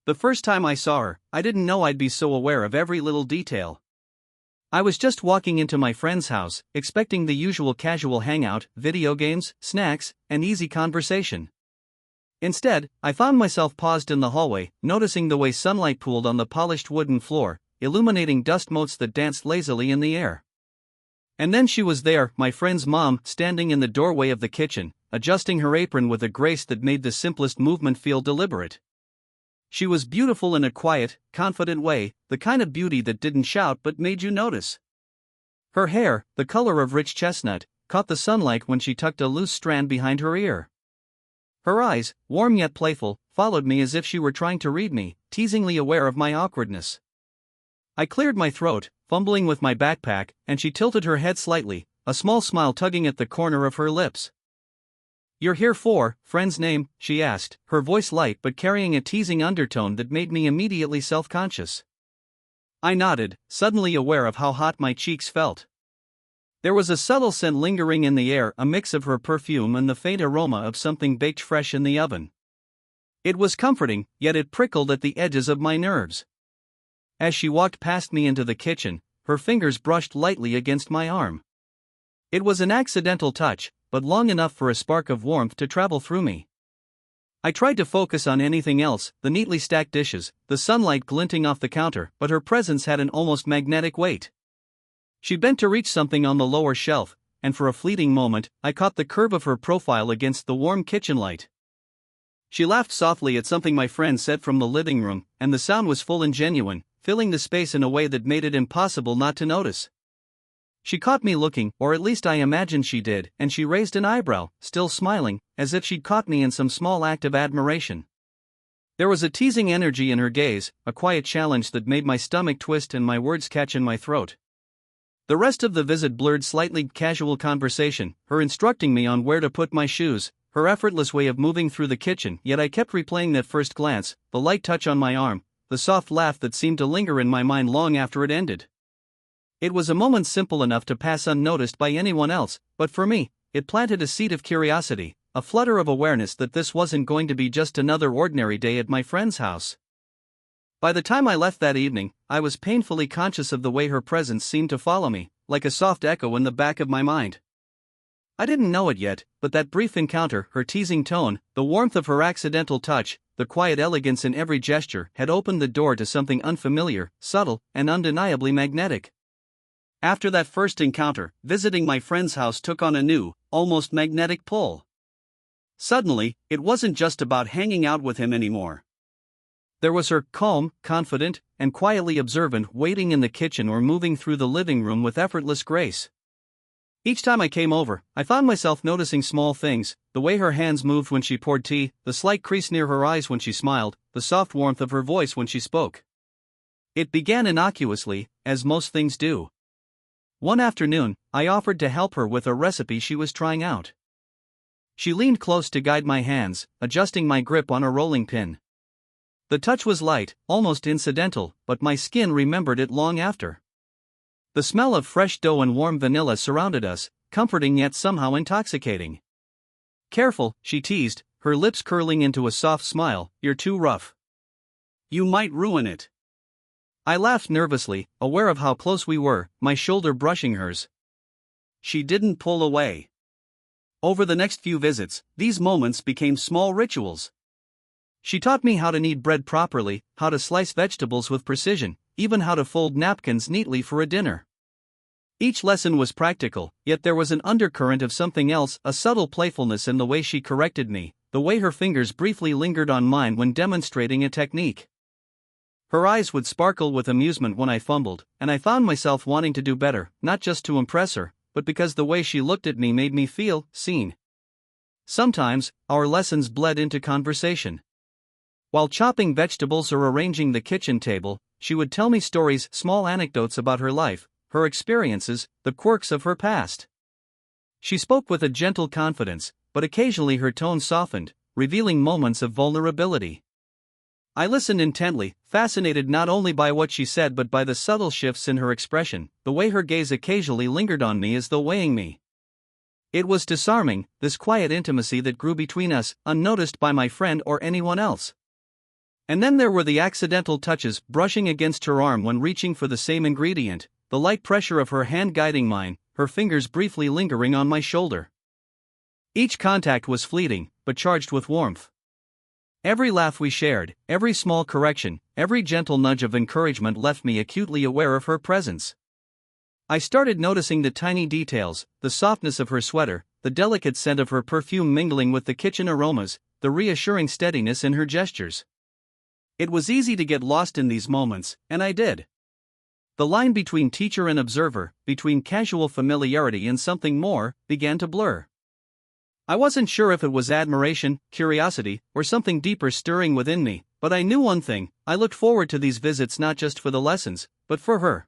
The first time I saw her, I didn't know I'd be so aware of every little detail. I was just walking into my friend's house, expecting the usual casual hangout, video games, snacks, and easy conversation. Instead, I found myself paused in the hallway, noticing the way sunlight pooled on the polished wooden floor, illuminating dust motes that danced lazily in the air. And then she was there, my friend's mom, standing in the doorway of the kitchen, adjusting her apron with a grace that made the simplest movement feel deliberate. She was beautiful in a quiet, confident way, the kind of beauty that didn't shout but made you notice. Her hair, the color of rich chestnut, caught the sunlight when she tucked a loose strand behind her ear. Her eyes, warm yet playful, followed me as if she were trying to read me, teasingly aware of my awkwardness. I cleared my throat, fumbling with my backpack, and she tilted her head slightly, a small smile tugging at the corner of her lips. "You're here for, friend's name?" she asked, her voice light but carrying a teasing undertone that made me immediately self-conscious. I nodded, suddenly aware of how hot my cheeks felt. There was a subtle scent lingering in the air, a mix of her perfume and the faint aroma of something baked fresh in the oven. It was comforting, yet it prickled at the edges of my nerves. As she walked past me into the kitchen, her fingers brushed lightly against my arm. It was an accidental touch, but long enough for a spark of warmth to travel through me. I tried to focus on anything else, the neatly stacked dishes, the sunlight glinting off the counter, but her presence had an almost magnetic weight. She bent to reach something on the lower shelf, and for a fleeting moment, I caught the curve of her profile against the warm kitchen light. She laughed softly at something my friend said from the living room, and the sound was full and genuine, filling the space in a way that made it impossible not to notice. She caught me looking, or at least I imagined she did, and she raised an eyebrow, still smiling, as if she'd caught me in some small act of admiration. There was a teasing energy in her gaze, a quiet challenge that made my stomach twist and my words catch in my throat. The rest of the visit blurred slightly casual conversation, her instructing me on where to put my shoes, her effortless way of moving through the kitchen, yet I kept replaying that first glance, the light touch on my arm, the soft laugh that seemed to linger in my mind long after it ended. It was a moment simple enough to pass unnoticed by anyone else, but for me, it planted a seed of curiosity, a flutter of awareness that this wasn't going to be just another ordinary day at my friend's house. By the time I left that evening, I was painfully conscious of the way her presence seemed to follow me, like a soft echo in the back of my mind. I didn't know it yet, but that brief encounter, her teasing tone, the warmth of her accidental touch, the quiet elegance in every gesture, had opened the door to something unfamiliar, subtle, and undeniably magnetic. After that first encounter, visiting my friend's house took on a new, almost magnetic pull. Suddenly, it wasn't just about hanging out with him anymore. There was her, calm, confident, and quietly observant, waiting in the kitchen or moving through the living room with effortless grace. Each time I came over, I found myself noticing small things, the way her hands moved when she poured tea, the slight crease near her eyes when she smiled, the soft warmth of her voice when she spoke. It began innocuously, as most things do. One afternoon, I offered to help her with a recipe she was trying out. She leaned close to guide my hands, adjusting my grip on a rolling pin. The touch was light, almost incidental, but my skin remembered it long after. The smell of fresh dough and warm vanilla surrounded us, comforting yet somehow intoxicating. "Careful," she teased, her lips curling into a soft smile, "you're too rough. You might ruin it." I laughed nervously, aware of how close we were, my shoulder brushing hers. She didn't pull away. Over the next few visits, these moments became small rituals. She taught me how to knead bread properly, how to slice vegetables with precision, even how to fold napkins neatly for a dinner. Each lesson was practical, yet there was an undercurrent of something else, a subtle playfulness in the way she corrected me, the way her fingers briefly lingered on mine when demonstrating a technique. Her eyes would sparkle with amusement when I fumbled, and I found myself wanting to do better, not just to impress her, but because the way she looked at me made me feel seen. Sometimes, our lessons bled into conversation. While chopping vegetables or arranging the kitchen table, she would tell me stories, small anecdotes about her life, her experiences, the quirks of her past. She spoke with a gentle confidence, but occasionally her tone softened, revealing moments of vulnerability. I listened intently, fascinated not only by what she said but by the subtle shifts in her expression, the way her gaze occasionally lingered on me as though weighing me. It was disarming, this quiet intimacy that grew between us, unnoticed by my friend or anyone else. And then there were the accidental touches, brushing against her arm when reaching for the same ingredient, the light pressure of her hand guiding mine, her fingers briefly lingering on my shoulder. Each contact was fleeting, but charged with warmth. Every laugh we shared, every small correction, every gentle nudge of encouragement left me acutely aware of her presence. I started noticing the tiny details, the softness of her sweater, the delicate scent of her perfume mingling with the kitchen aromas, the reassuring steadiness in her gestures. It was easy to get lost in these moments, and I did. The line between teacher and observer, between casual familiarity and something more, began to blur. I wasn't sure if it was admiration, curiosity, or something deeper stirring within me, but I knew one thing: I looked forward to these visits not just for the lessons, but for her.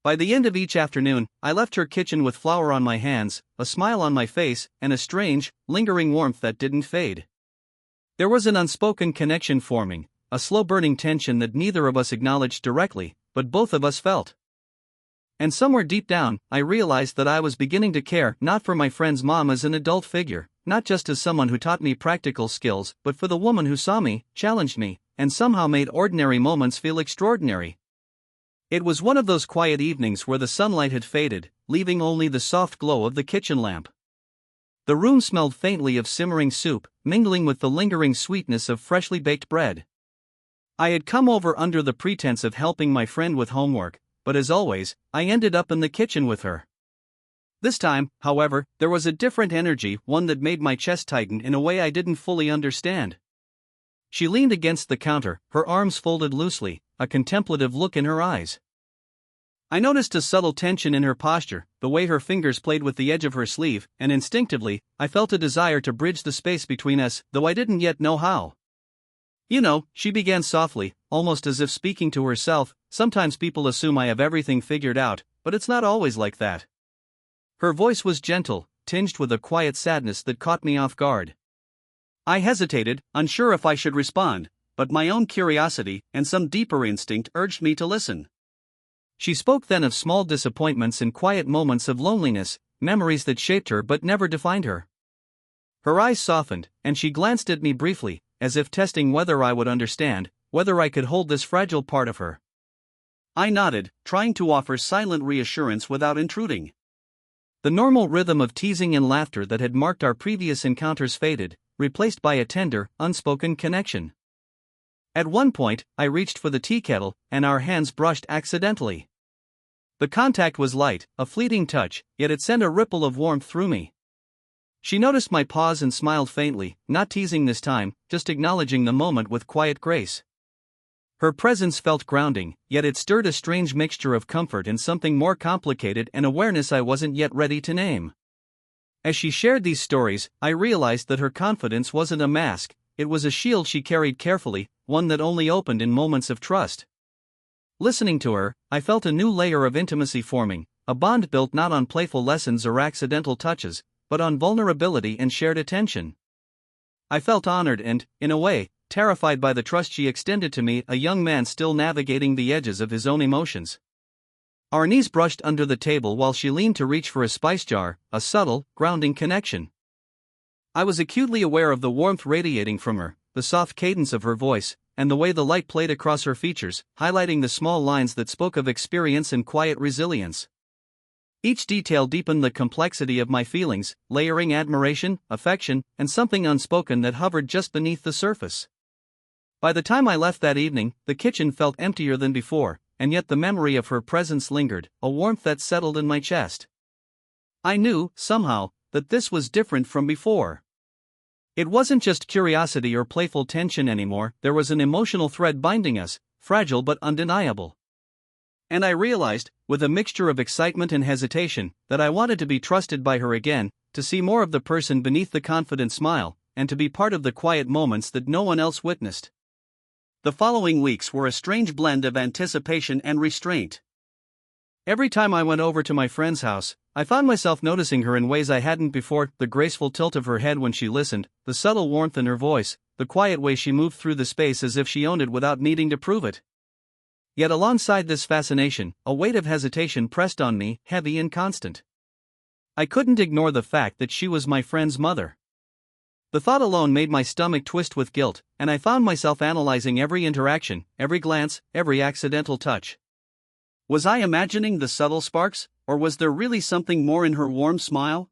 By the end of each afternoon, I left her kitchen with flour on my hands, a smile on my face, and a strange, lingering warmth that didn't fade. There was an unspoken connection forming, a slow-burning tension that neither of us acknowledged directly, but both of us felt. And somewhere deep down, I realized that I was beginning to care not for my friend's mom as an adult figure, not just as someone who taught me practical skills, but for the woman who saw me, challenged me, and somehow made ordinary moments feel extraordinary. It was one of those quiet evenings where the sunlight had faded, leaving only the soft glow of the kitchen lamp. The room smelled faintly of simmering soup, mingling with the lingering sweetness of freshly baked bread. I had come over under the pretense of helping my friend with homework, but as always, I ended up in the kitchen with her. This time, however, there was a different energy, one that made my chest tighten in a way I didn't fully understand. She leaned against the counter, her arms folded loosely, a contemplative look in her eyes. I noticed a subtle tension in her posture, the way her fingers played with the edge of her sleeve, and instinctively, I felt a desire to bridge the space between us, though I didn't yet know how. "You know," she began softly, almost as if speaking to herself, "sometimes people assume I have everything figured out, but it's not always like that." Her voice was gentle, tinged with a quiet sadness that caught me off guard. I hesitated, unsure if I should respond, but my own curiosity and some deeper instinct urged me to listen. She spoke then of small disappointments and quiet moments of loneliness, memories that shaped her but never defined her. Her eyes softened, and she glanced at me briefly, as if testing whether I would understand, whether I could hold this fragile part of her. I nodded, trying to offer silent reassurance without intruding. The normal rhythm of teasing and laughter that had marked our previous encounters faded, replaced by a tender, unspoken connection. At one point, I reached for the tea kettle, and our hands brushed accidentally. The contact was light, a fleeting touch, yet it sent a ripple of warmth through me. She noticed my pause and smiled faintly, not teasing this time, just acknowledging the moment with quiet grace. Her presence felt grounding, yet it stirred a strange mixture of comfort and something more complicated, an awareness I wasn't yet ready to name. As she shared these stories, I realized that her confidence wasn't a mask, it was a shield she carried carefully, one that only opened in moments of trust. Listening to her, I felt a new layer of intimacy forming, a bond built not on playful lessons or accidental touches, but on vulnerability and shared attention. I felt honored and, in a way, terrified by the trust she extended to me, a young man still navigating the edges of his own emotions. Our knees brushed under the table while she leaned to reach for a spice jar, a subtle, grounding connection. I was acutely aware of the warmth radiating from her, the soft cadence of her voice, and the way the light played across her features, highlighting the small lines that spoke of experience and quiet resilience. Each detail deepened the complexity of my feelings, layering admiration, affection, and something unspoken that hovered just beneath the surface. By the time I left that evening, the kitchen felt emptier than before, and yet the memory of her presence lingered, a warmth that settled in my chest. I knew, somehow, that this was different from before. It wasn't just curiosity or playful tension anymore, there was an emotional thread binding us, fragile but undeniable. And I realized, with a mixture of excitement and hesitation, that I wanted to be trusted by her again, to see more of the person beneath the confident smile, and to be part of the quiet moments that no one else witnessed. The following weeks were a strange blend of anticipation and restraint. Every time I went over to my friend's house, I found myself noticing her in ways I hadn't before: the graceful tilt of her head when she listened, the subtle warmth in her voice, the quiet way she moved through the space as if she owned it without needing to prove it. Yet alongside this fascination, a weight of hesitation pressed on me, heavy and constant. I couldn't ignore the fact that she was my friend's mother. The thought alone made my stomach twist with guilt, and I found myself analyzing every interaction, every glance, every accidental touch. Was I imagining the subtle sparks, or was there really something more in her warm smile?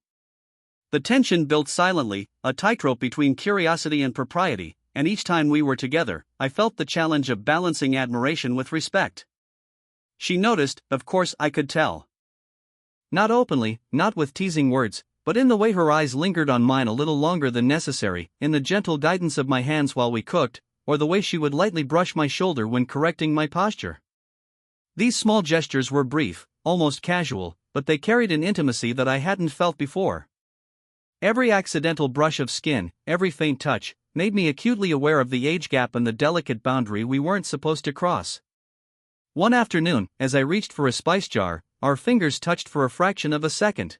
The tension built silently, a tightrope between curiosity and propriety, and each time we were together, I felt the challenge of balancing admiration with respect. She noticed, of course I could tell. Not openly, not with teasing words, but in the way her eyes lingered on mine a little longer than necessary, in the gentle guidance of my hands while we cooked, or the way she would lightly brush my shoulder when correcting my posture. These small gestures were brief, almost casual, but they carried an intimacy that I hadn't felt before. Every accidental brush of skin, every faint touch, made me acutely aware of the age gap and the delicate boundary we weren't supposed to cross. One afternoon, as I reached for a spice jar, our fingers touched for a fraction of a second.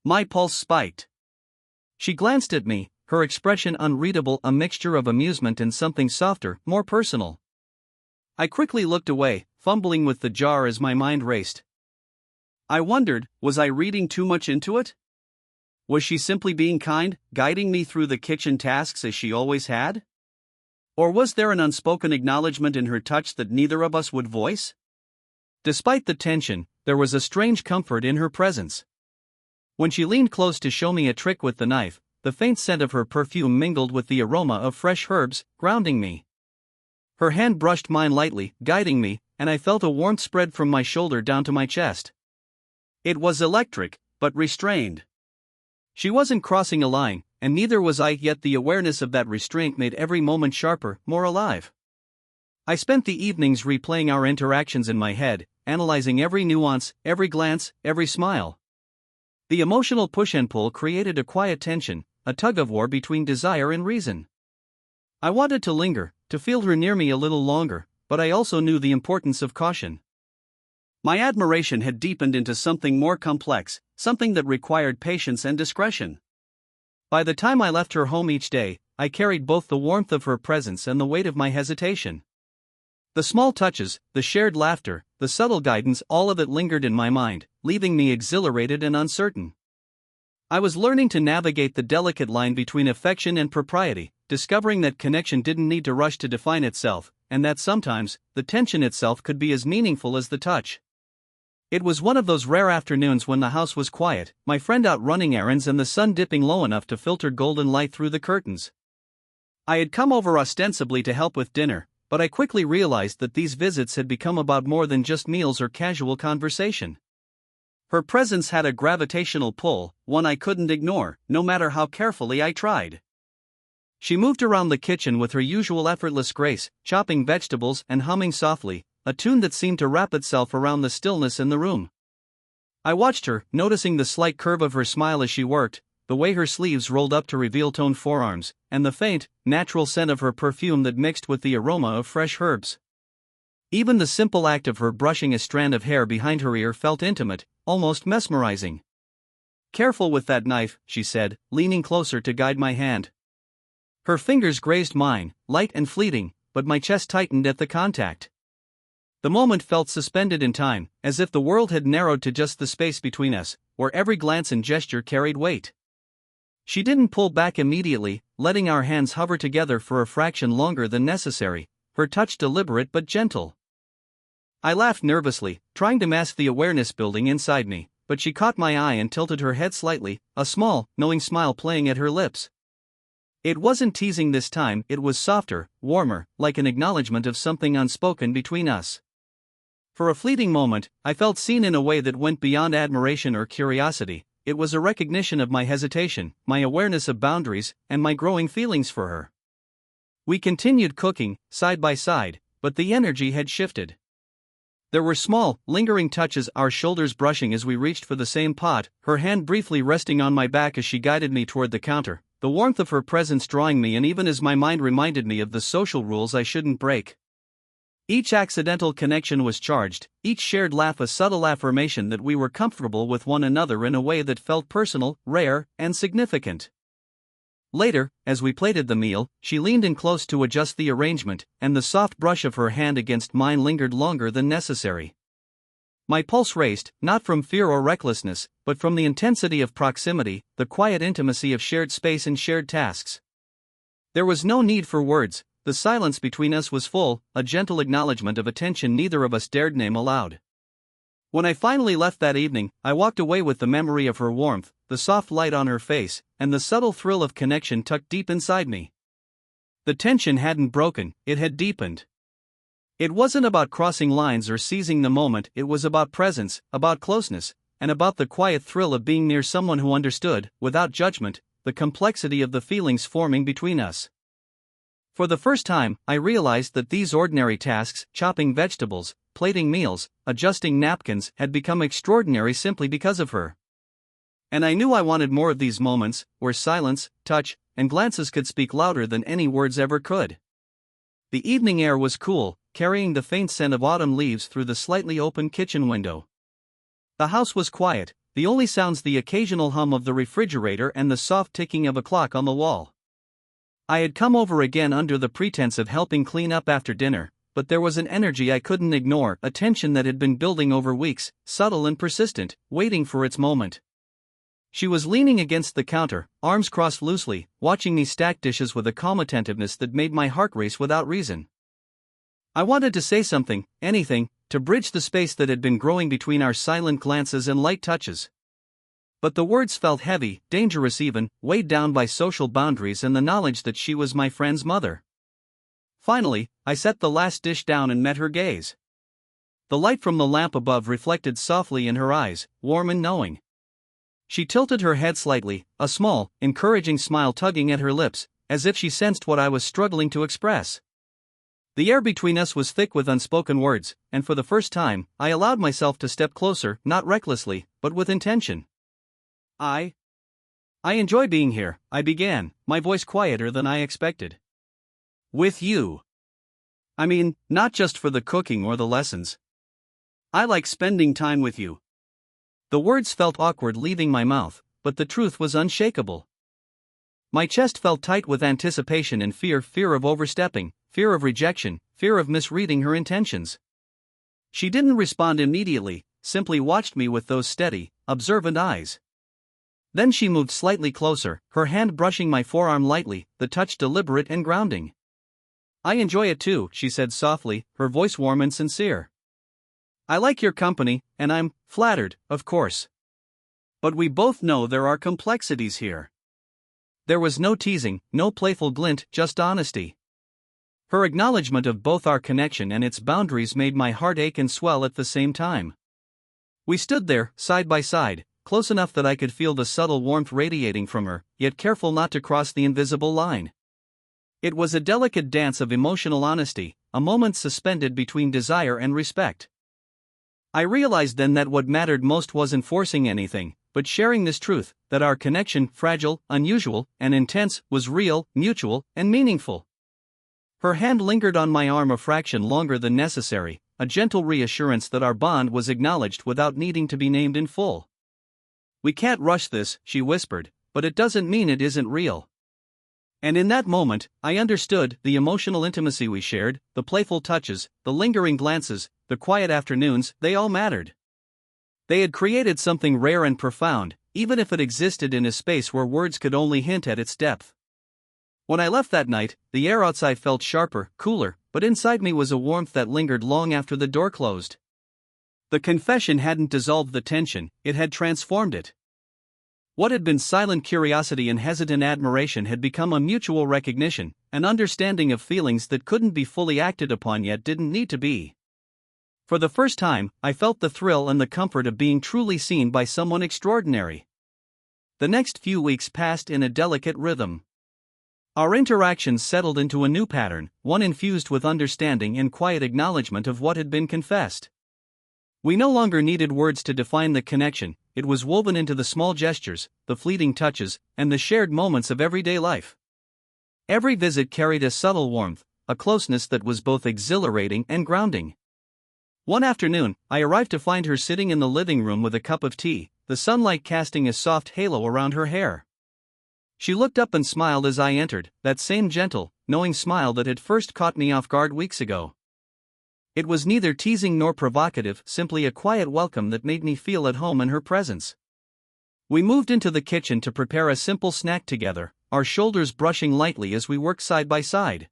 My pulse spiked. She glanced at me, her expression unreadable, a mixture of amusement and something softer, more personal. I quickly looked away, fumbling with the jar as my mind raced. I wondered, was I reading too much into it? Was she simply being kind, guiding me through the kitchen tasks as she always had? Or was there an unspoken acknowledgement in her touch that neither of us would voice? Despite the tension, there was a strange comfort in her presence. When she leaned close to show me a trick with the knife, the faint scent of her perfume mingled with the aroma of fresh herbs, grounding me. Her hand brushed mine lightly, guiding me, and I felt a warmth spread from my shoulder down to my chest. It was electric, but restrained. She wasn't crossing a line, and neither was I, yet the awareness of that restraint made every moment sharper, more alive. I spent the evenings replaying our interactions in my head, analyzing every nuance, every glance, every smile. The emotional push and pull created a quiet tension, a tug-of-war between desire and reason. I wanted to linger, to feel her near me a little longer, but I also knew the importance of caution. My admiration had deepened into something more complex, something that required patience and discretion. By the time I left her home each day, I carried both the warmth of her presence and the weight of my hesitation. The small touches, the shared laughter, the subtle guidance, all of it lingered in my mind, leaving me exhilarated and uncertain. I was learning to navigate the delicate line between affection and propriety, discovering that connection didn't need to rush to define itself, and that sometimes, the tension itself could be as meaningful as the touch. It was one of those rare afternoons when the house was quiet, my friend out running errands and the sun dipping low enough to filter golden light through the curtains. I had come over ostensibly to help with dinner, but I quickly realized that these visits had become about more than just meals or casual conversation. Her presence had a gravitational pull, one I couldn't ignore, no matter how carefully I tried. She moved around the kitchen with her usual effortless grace, chopping vegetables and humming softly, a tune that seemed to wrap itself around the stillness in the room. I watched her, noticing the slight curve of her smile as she worked, the way her sleeves rolled up to reveal toned forearms, and the faint, natural scent of her perfume that mixed with the aroma of fresh herbs. Even the simple act of her brushing a strand of hair behind her ear felt intimate, almost mesmerizing. "Careful with that knife," she said, leaning closer to guide my hand. Her fingers grazed mine, light and fleeting, but my chest tightened at the contact. The moment felt suspended in time, as if the world had narrowed to just the space between us, where every glance and gesture carried weight. She didn't pull back immediately, letting our hands hover together for a fraction longer than necessary, her touch deliberate but gentle. I laughed nervously, trying to mask the awareness building inside me, but she caught my eye and tilted her head slightly, a small, knowing smile playing at her lips. It wasn't teasing this time, it was softer, warmer, like an acknowledgement of something unspoken between us. For a fleeting moment, I felt seen in a way that went beyond admiration or curiosity. It was a recognition of my hesitation, my awareness of boundaries, and my growing feelings for her. We continued cooking, side by side, but the energy had shifted. There were small, lingering touches, our shoulders brushing as we reached for the same pot, her hand briefly resting on my back as she guided me toward the counter, the warmth of her presence drawing me in even as my mind reminded me of the social rules I shouldn't break. Each accidental connection was charged, each shared laugh a subtle affirmation that we were comfortable with one another in a way that felt personal, rare, and significant. Later, as we plated the meal, she leaned in close to adjust the arrangement, and the soft brush of her hand against mine lingered longer than necessary. My pulse raced, not from fear or recklessness, but from the intensity of proximity, the quiet intimacy of shared space and shared tasks. There was no need for words, the silence between us was full, a gentle acknowledgement of attention neither of us dared name aloud. When I finally left that evening, I walked away with the memory of her warmth, the soft light on her face, and the subtle thrill of connection tucked deep inside me. The tension hadn't broken, it had deepened. It wasn't about crossing lines or seizing the moment, it was about presence, about closeness, and about the quiet thrill of being near someone who understood, without judgment, the complexity of the feelings forming between us. For the first time, I realized that these ordinary tasks, chopping vegetables, plating meals, adjusting napkins, had become extraordinary simply because of her. And I knew I wanted more of these moments, where silence, touch, and glances could speak louder than any words ever could. The evening air was cool, carrying the faint scent of autumn leaves through the slightly open kitchen window. The house was quiet, the only sounds the occasional hum of the refrigerator and the soft ticking of a clock on the wall. I had come over again under the pretense of helping clean up after dinner, but there was an energy I couldn't ignore, a tension that had been building over weeks, subtle and persistent, waiting for its moment. She was leaning against the counter, arms crossed loosely, watching me stack dishes with a calm attentiveness that made my heart race without reason. I wanted to say something, anything, to bridge the space that had been growing between our silent glances and light touches. But the words felt heavy, dangerous even, weighed down by social boundaries and the knowledge that she was my friend's mother. Finally, I set the last dish down and met her gaze. The light from the lamp above reflected softly in her eyes, warm and knowing. She tilted her head slightly, a small, encouraging smile tugging at her lips, as if she sensed what I was struggling to express. The air between us was thick with unspoken words, and for the first time, I allowed myself to step closer, not recklessly, but with intention. I enjoy being here, I began, my voice quieter than I expected. With you. I mean, not just for the cooking or the lessons. I like spending time with you. The words felt awkward leaving my mouth, but the truth was unshakable. My chest felt tight with anticipation and fear of overstepping, fear of rejection, fear of misreading her intentions. She didn't respond immediately, simply watched me with those steady, observant eyes. Then she moved slightly closer, her hand brushing my forearm lightly, the touch deliberate and grounding. I enjoy it too, she said softly, her voice warm and sincere. I like your company, and I'm flattered, of course. But we both know there are complexities here. There was no teasing, no playful glint, just honesty. Her acknowledgement of both our connection and its boundaries made my heart ache and swell at the same time. We stood there, side by side, close enough that I could feel the subtle warmth radiating from her, yet careful not to cross the invisible line. It was a delicate dance of emotional honesty, a moment suspended between desire and respect. I realized then that what mattered most wasn't forcing anything, but sharing this truth, that our connection, fragile, unusual, and intense, was real, mutual, and meaningful. Her hand lingered on my arm a fraction longer than necessary, a gentle reassurance that our bond was acknowledged without needing to be named in full. We can't rush this, she whispered, but it doesn't mean it isn't real. And in that moment, I understood the emotional intimacy we shared, the playful touches, the lingering glances, the quiet afternoons, they all mattered. They had created something rare and profound, even if it existed in a space where words could only hint at its depth. When I left that night, the air outside felt sharper, cooler, but inside me was a warmth that lingered long after the door closed. The confession hadn't dissolved the tension, it had transformed it. What had been silent curiosity and hesitant admiration had become a mutual recognition, an understanding of feelings that couldn't be fully acted upon yet didn't need to be. For the first time, I felt the thrill and the comfort of being truly seen by someone extraordinary. The next few weeks passed in a delicate rhythm. Our interactions settled into a new pattern, one infused with understanding and quiet acknowledgement of what had been confessed. We no longer needed words to define the connection, it was woven into the small gestures, the fleeting touches, and the shared moments of everyday life. Every visit carried a subtle warmth, a closeness that was both exhilarating and grounding. One afternoon, I arrived to find her sitting in the living room with a cup of tea, the sunlight casting a soft halo around her hair. She looked up and smiled as I entered, that same gentle, knowing smile that had first caught me off guard weeks ago. It was neither teasing nor provocative, simply a quiet welcome that made me feel at home in her presence. We moved into the kitchen to prepare a simple snack together, our shoulders brushing lightly as we worked side by side.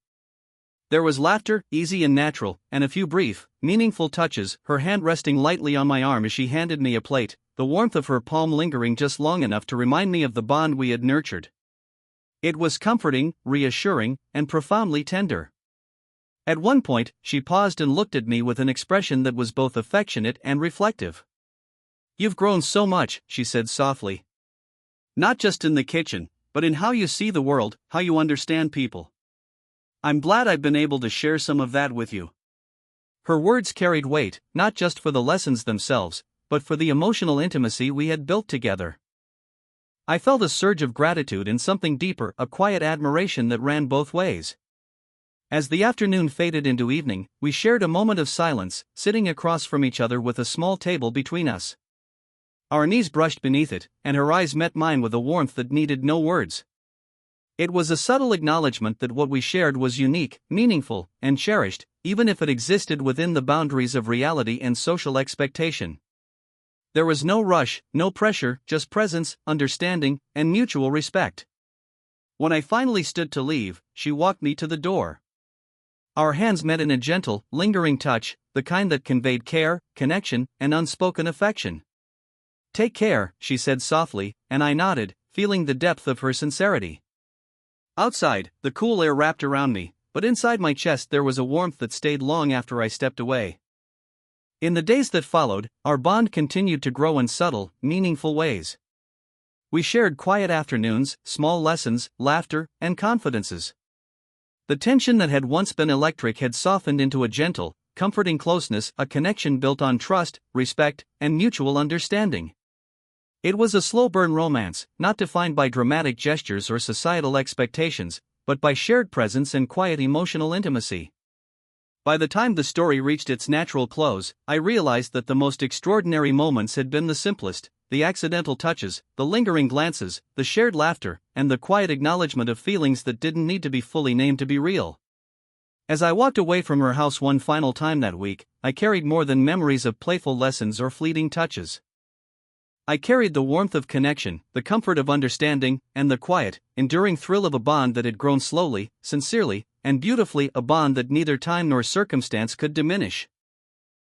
There was laughter, easy and natural, and a few brief, meaningful touches, her hand resting lightly on my arm as she handed me a plate, the warmth of her palm lingering just long enough to remind me of the bond we had nurtured. It was comforting, reassuring, and profoundly tender. At one point, she paused and looked at me with an expression that was both affectionate and reflective. "You've grown so much," she said softly. "Not just in the kitchen, but in how you see the world, how you understand people. I'm glad I've been able to share some of that with you." Her words carried weight, not just for the lessons themselves, but for the emotional intimacy we had built together. I felt a surge of gratitude and something deeper, a quiet admiration that ran both ways. As the afternoon faded into evening, we shared a moment of silence, sitting across from each other with a small table between us. Our knees brushed beneath it, and her eyes met mine with a warmth that needed no words. It was a subtle acknowledgement that what we shared was unique, meaningful, and cherished, even if it existed within the boundaries of reality and social expectation. There was no rush, no pressure, just presence, understanding, and mutual respect. When I finally stood to leave, she walked me to the door. Our hands met in a gentle, lingering touch, the kind that conveyed care, connection, and unspoken affection. "Take care," she said softly, and I nodded, feeling the depth of her sincerity. Outside, the cool air wrapped around me, but inside my chest there was a warmth that stayed long after I stepped away. In the days that followed, our bond continued to grow in subtle, meaningful ways. We shared quiet afternoons, small lessons, laughter, and confidences. The tension that had once been electric had softened into a gentle, comforting closeness, a connection built on trust, respect, and mutual understanding. It was a slow-burn romance, not defined by dramatic gestures or societal expectations, but by shared presence and quiet emotional intimacy. By the time the story reached its natural close, I realized that the most extraordinary moments had been the simplest: the accidental touches, the lingering glances, the shared laughter, and the quiet acknowledgement of feelings that didn't need to be fully named to be real. As I walked away from her house one final time that week, I carried more than memories of playful lessons or fleeting touches. I carried the warmth of connection, the comfort of understanding, and the quiet, enduring thrill of a bond that had grown slowly, sincerely, and beautifully, a bond that neither time nor circumstance could diminish.